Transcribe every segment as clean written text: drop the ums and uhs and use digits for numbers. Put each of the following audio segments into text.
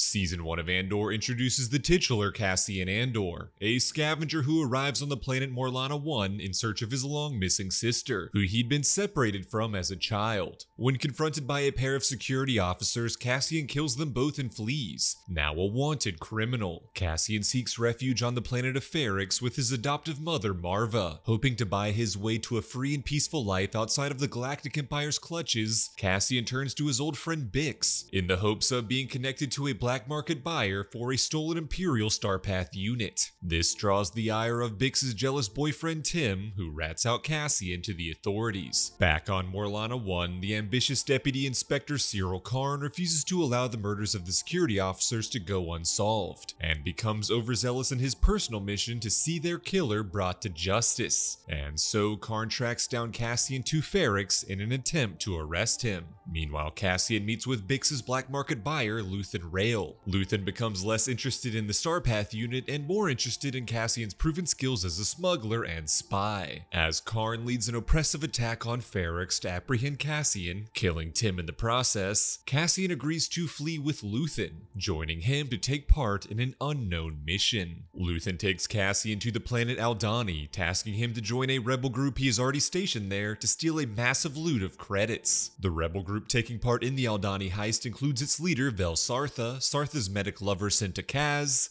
Season 1 of Andor introduces the titular Cassian Andor, a scavenger who arrives on the planet Morlana 1 in search of his long-missing sister, who he'd been separated from as a child. When confronted by a pair of security officers, Cassian kills them both and flees, now a wanted criminal. Cassian seeks refuge on the planet of Ferrix with his adoptive mother Maarva, hoping to buy his way to a free and peaceful life outside of the Galactic Empire's clutches. Cassian turns to his old friend Bix, in the hopes of being connected to a black market buyer for a stolen Imperial Starpath unit. This draws the ire of Bix's jealous boyfriend Tim, who rats out Cassian to the authorities. Back on Morlana 1, the ambitious Deputy Inspector Syril Karn refuses to allow the murders of the security officers to go unsolved, and becomes overzealous in his personal mission to see their killer brought to justice. And so Karn tracks down Cassian to Ferrix in an attempt to arrest him. Meanwhile, Cassian meets with Bix's black market buyer, Luthen Rael. Luthen becomes less interested in the Starpath unit and more interested in Cassian's proven skills as a smuggler and spy, as Karn leads an oppressive attack on Ferrix to apprehend Cassian, killing Tim in the process. Cassian agrees to flee with Luthen, joining him to take part in an unknown mission. Luthen takes Cassian to the planet Aldhani, tasking him to join a rebel group he is already stationed there to steal a massive loot of credits. The rebel group taking part in the Aldhani heist includes its leader Vel Sartha, Sartha's medic lover Cinta,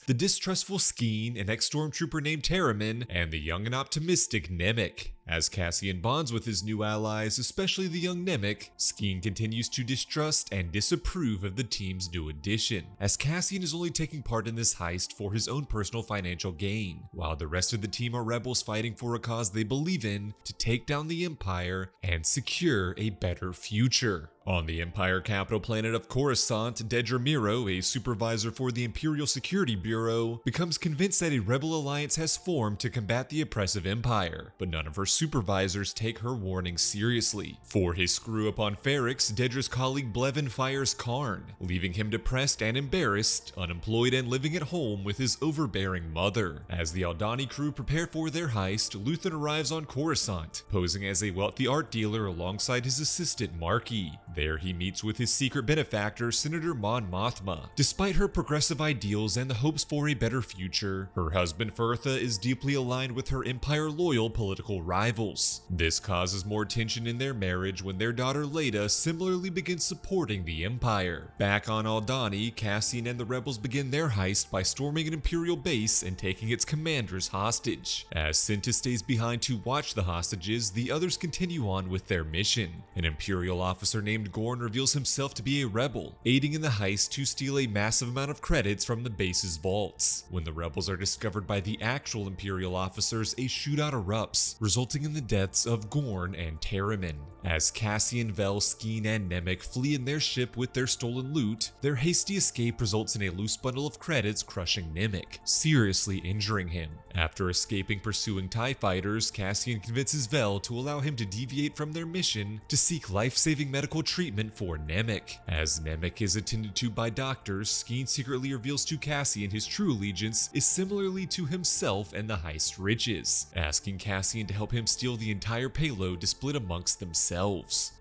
the distrustful Skeen, an ex-stormtrooper named Terramin, and the young and optimistic Nemik. As Cassian bonds with his new allies, especially the young Nemik, Skeen continues to distrust and disapprove of the team's new addition, as Cassian is only taking part in this heist for his own personal financial gain, while the rest of the team are rebels fighting for a cause they believe in to take down the Empire and secure a better future. On the Empire capital planet of Coruscant, Dedra Meero, a supervisor for the Imperial Security Bureau, becomes convinced that a rebel alliance has formed to combat the oppressive Empire, but none of her supervisors take her warning seriously. For his screw-up on Ferrix, Dedra's colleague Blevin fires Karn, leaving him depressed and embarrassed, unemployed and living at home with his overbearing mother. As the Aldhani crew prepare for their heist, Luthen arrives on Coruscant, posing as a wealthy art dealer alongside his assistant Marki. There he meets with his secret benefactor, Senator Mon Mothma. Despite her progressive ideals and the hopes for a better future, her husband Fertha is deeply aligned with her Empire-loyal political rivals. This causes more tension in their marriage when their daughter Leda similarly begins supporting the Empire. Back on Aldhani, Cassian and the rebels begin their heist by storming an Imperial base and taking its commanders hostage. As Cinta stays behind to watch the hostages, the others continue on with their mission. An Imperial officer named Gorn reveals himself to be a rebel, aiding in the heist to steal a massive amount of credits from the base's vaults. When the rebels are discovered by the actual Imperial officers, a shootout erupts, resulting in the deaths of Gorn and Terramin. As Cassian, Vel, Skeen, and Nemik flee in their ship with their stolen loot, their hasty escape results in a loose bundle of credits crushing Nemik, seriously injuring him. After escaping pursuing TIE fighters, Cassian convinces Vel to allow him to deviate from their mission to seek life-saving medical treatment for Nemik. As Nemik is attended to by doctors, Skeen secretly reveals to Cassian his true allegiance is similarly to himself and the heist riches, asking Cassian to help him steal the entire payload to split amongst themselves.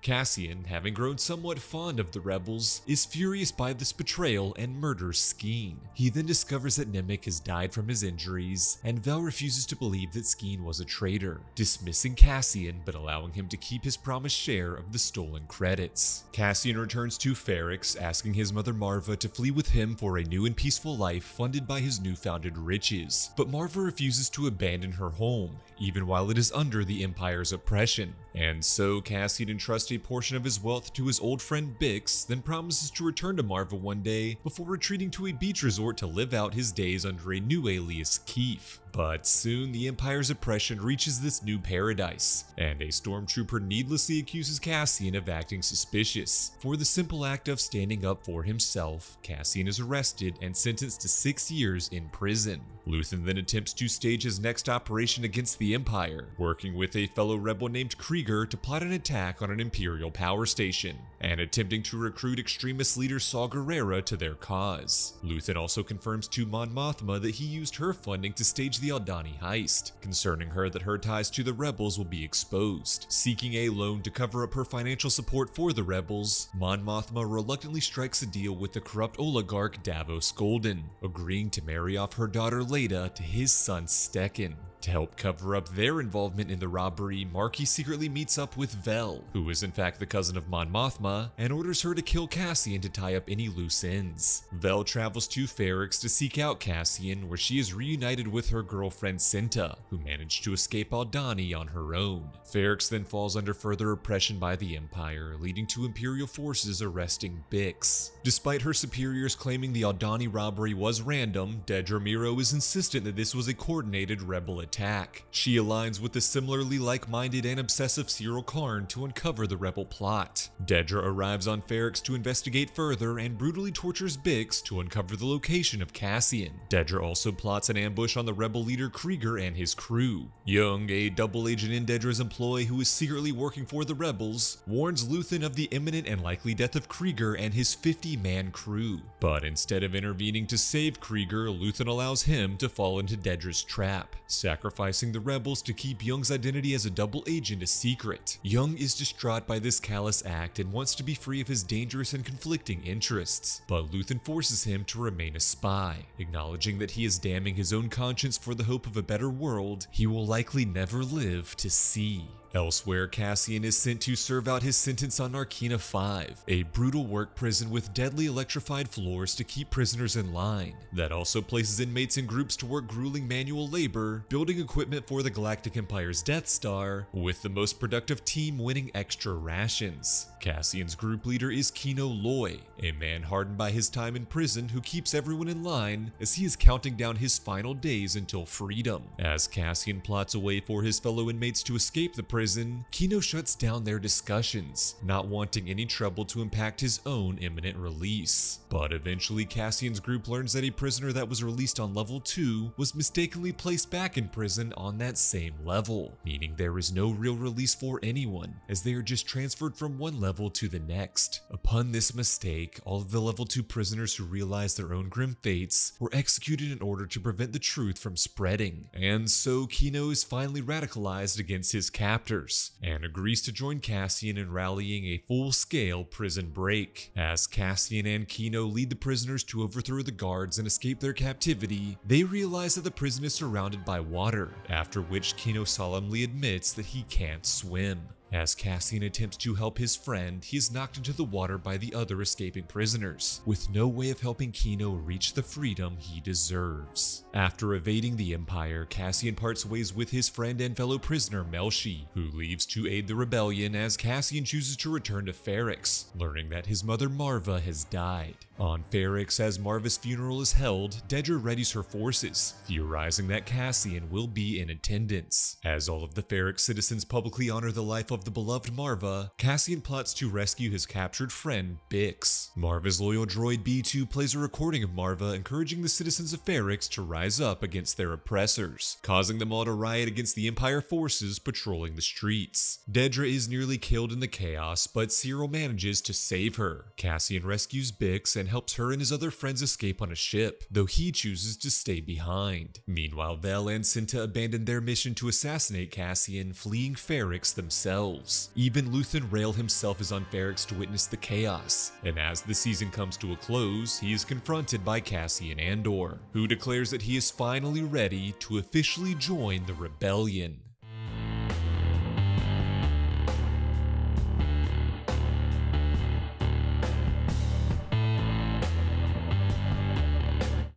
Cassian, having grown somewhat fond of the rebels, is furious by this betrayal and murders Skeen. He then discovers that Nemik has died from his injuries, and Vel refuses to believe that Skeen was a traitor, dismissing Cassian but allowing him to keep his promised share of the stolen credits. Cassian returns to Ferrix, asking his mother Maarva to flee with him for a new and peaceful life funded by his newfounded riches, but Maarva refuses to abandon her home, even while it is under the Empire's oppression. And so Cassian entrusts a portion of his wealth to his old friend Bix, then promises to return to Maarva one day before retreating to a beach resort to live out his days under a new alias, Keef. But soon the Empire's oppression reaches this new paradise, and a stormtrooper needlessly accuses Cassian of acting suspicious. For the simple act of standing up for himself, Cassian is arrested and sentenced to 6 years in prison. Luthen then attempts to stage his next operation against the Empire, working with a fellow rebel named Krieger to plot an attack on an Imperial power station, and attempting to recruit extremist leader Saw Gerrera to their cause. Luthen also confirms to Mon Mothma that he used her funding to stage the the Aldhani heist, concerning her that her ties to the rebels will be exposed. Seeking a loan to cover up her financial support for the rebels, Mon Mothma reluctantly strikes a deal with the corrupt oligarch Davos Golden, agreeing to marry off her daughter Leda to his son Stekken. To help cover up their involvement in the robbery, Marki secretly meets up with Vel, who is in fact the cousin of Mon Mothma, and orders her to kill Cassian to tie up any loose ends. Vel travels to Ferrix to seek out Cassian, where she is reunited with her girlfriend Cinta, who managed to escape Aldhani on her own. Ferrix then falls under further oppression by the Empire, leading to Imperial forces arresting Bix. Despite her superiors claiming the Aldhani robbery was random, Dedra Meero is insistent that this was a coordinated rebel attack. She aligns with the similarly like-minded and obsessive Syril Karn to uncover the rebel plot. Dedra arrives on Ferrix to investigate further and brutally tortures Bix to uncover the location of Cassian. Dedra also plots an ambush on the rebel leader Kreegyr and his crew. Young, a double agent in Dedra's employ who is secretly working for the rebels, warns Luthen of the imminent and likely death of Kreegyr and his 50-man crew. But instead of intervening to save Kreegyr, Luthen allows him to fall into Dedra's trap, sacrificing the rebels to keep Young's identity as a double agent a secret. Young is distraught by this callous act and wants to be free of his dangerous and conflicting interests, but Luthen forces him to remain a spy, acknowledging that he is damning his own conscience for the hope of a better world he will likely never live to see. Elsewhere, Cassian is sent to serve out his sentence on Narkina 5, a brutal work prison with deadly electrified floors to keep prisoners in line, that also places inmates in groups to work grueling manual labor, building equipment for the Galactic Empire's Death Star, with the most productive team winning extra rations. Cassian's group leader is Kino Loy, a man hardened by his time in prison who keeps everyone in line as he is counting down his final days until freedom. As Cassian plots a way for his fellow inmates to escape the prison, Kino shuts down their discussions, not wanting any trouble to impact his own imminent release. But eventually Cassian's group learns that a prisoner that was released on level 2 was mistakenly placed back in prison on that same level, meaning there is no real release for anyone, as they are just transferred from one level to the next. Upon this mistake, all of the level 2 prisoners who realized their own grim fates were executed in order to prevent the truth from spreading, and so Kino is finally radicalized against his captors, and agrees to join Cassian in rallying a full-scale prison break. As Cassian and Kino lead the prisoners to overthrow the guards and escape their captivity, they realize that the prison is surrounded by water, after which Kino solemnly admits that he can't swim. As Cassian attempts to help his friend, he is knocked into the water by the other escaping prisoners, with no way of helping Kino reach the freedom he deserves. After evading the Empire, Cassian parts ways with his friend and fellow prisoner Melshi, who leaves to aid the rebellion as Cassian chooses to return to Ferrix, learning that his mother Maarva has died. On Ferrix, as Maarva's funeral is held, Dedra readies her forces, theorizing that Cassian will be in attendance. As all of the Ferrix citizens publicly honor the life of the beloved Maarva, Cassian plots to rescue his captured friend Bix. Maarva's loyal droid B2 plays a recording of Maarva encouraging the citizens of Ferrix to rise up against their oppressors, causing them all to riot against the Empire forces patrolling the streets. Dedra is nearly killed in the chaos, but Syril manages to save her. Cassian rescues Bix and helps her and his other friends escape on a ship, though he chooses to stay behind. Meanwhile, Vel and Cinta abandon their mission to assassinate Cassian, fleeing Ferrix themselves. Even Luthen Rael himself is on Ferrix to witness the chaos, and as the season comes to a close, he is confronted by Cassian Andor, who declares that he is finally ready to officially join the rebellion.